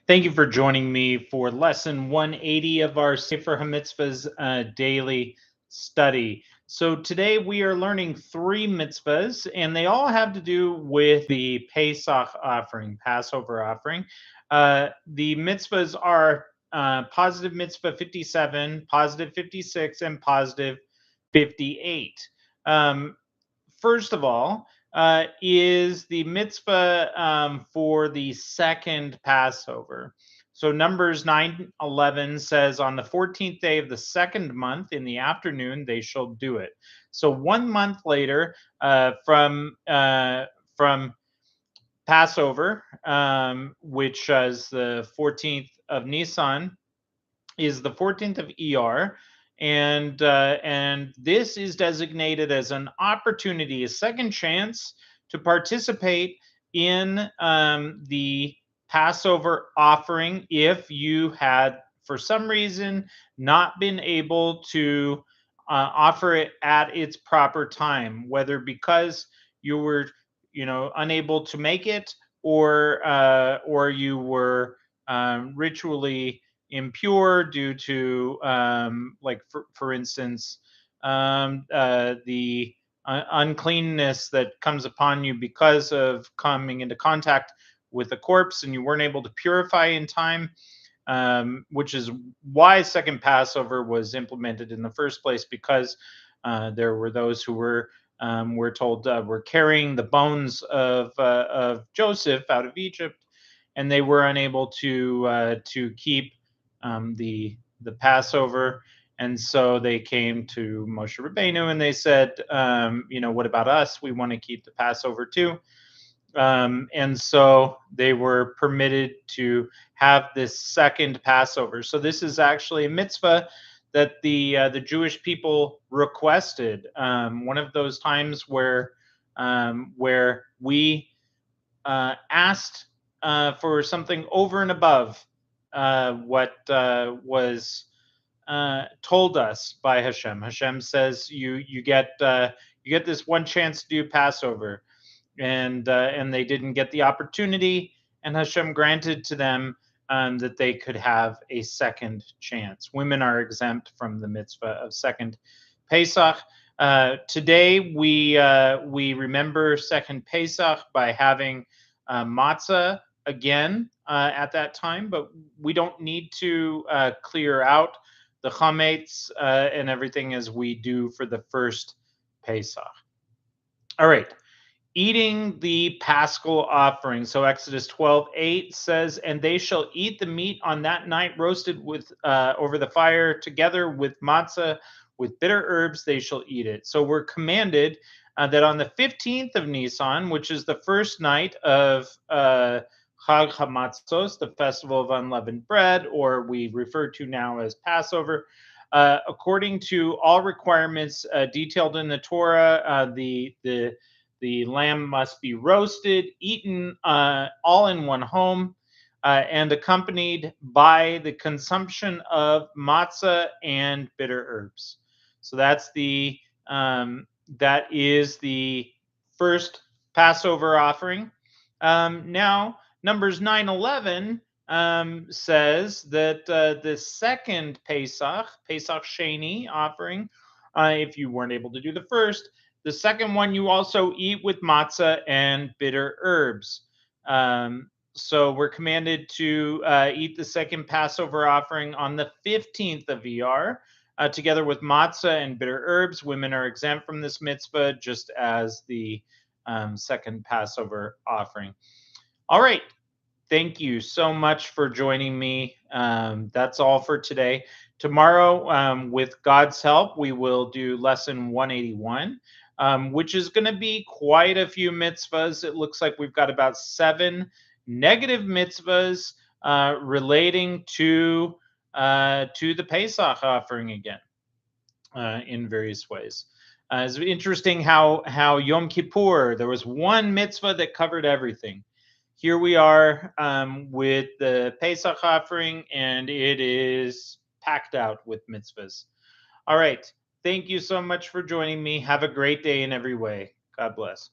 Thank you for joining me for lesson 180 of our Sefer HaMitzvos daily study. So today we are learning three mitzvahs, and they all have to do with the Pesach offering, Passover offering. The mitzvahs are positive mitzvah 57, positive 56, and positive 58. Um, First of all, is the mitzvah for the second Passover. So Numbers 9:11 says, on the 14th day of the second month in the afternoon, they shall do it. So 1 month later, from Passover, which is the 14th of Nisan, is the 14th of ER, and this is designated as an opportunity, a second chance to participate in the Passover offering if you had, for some reason, not been able to offer it at its proper time, whether because you were, unable to make it, or you were ritually impure due to like for instance the uncleanness that comes upon you because of coming into contact with a corpse and you weren't able to purify in time, which is why second Passover was implemented in the first place, because there were those who we're told were carrying the bones of Joseph out of Egypt, and they were unable to keep the Passover, and so they came to Moshe Rabbeinu and they said, what about us? We want to keep the Passover too. And so they were permitted to have this second Passover. So this is actually a mitzvah that the Jewish people requested. One of those times where we asked for something over and above what was told us by Hashem. Hashem says you get this one chance to do Passover, and they didn't get the opportunity, and Hashem granted to them that they could have a second chance. Women are exempt from the mitzvah of second Pesach. Today we remember second Pesach by having matzah again at that time, but we don't need to clear out the chametz and everything as we do for the first Pesach. All right, eating the Paschal offering. So Exodus 12:8 says, and they shall eat the meat on that night roasted with over the fire together with matzah, with bitter herbs, they shall eat it. So we're commanded that on the 15th of Nisan, which is the first night of Chag HaMatzos, the festival of unleavened bread, or we refer to now as Passover, according to all requirements detailed in the Torah, the lamb must be roasted, eaten all in one home, and accompanied by the consumption of matzah and bitter herbs. So that is the first Passover offering. Now, Numbers 9:11 says that the second Pesach Sheni offering, if you weren't able to do the first, the second one you also eat with matzah and bitter herbs. So we're commanded to eat the second Passover offering on the 15th of ER, together with matzah and bitter herbs. Women are exempt from this mitzvah, just as the second Passover offering. All right. Thank you so much for joining me. That's all for today. Tomorrow, with God's help, we will do lesson 181, which is going to be quite a few mitzvahs. It looks like we've got about 7 negative mitzvahs relating to the Pesach offering again in various ways. It's interesting how Yom Kippur, there was one mitzvah that covered everything. Here we are with the Pesach offering, and it is packed out with mitzvahs. All right. Thank you so much for joining me. Have a great day in every way. God bless.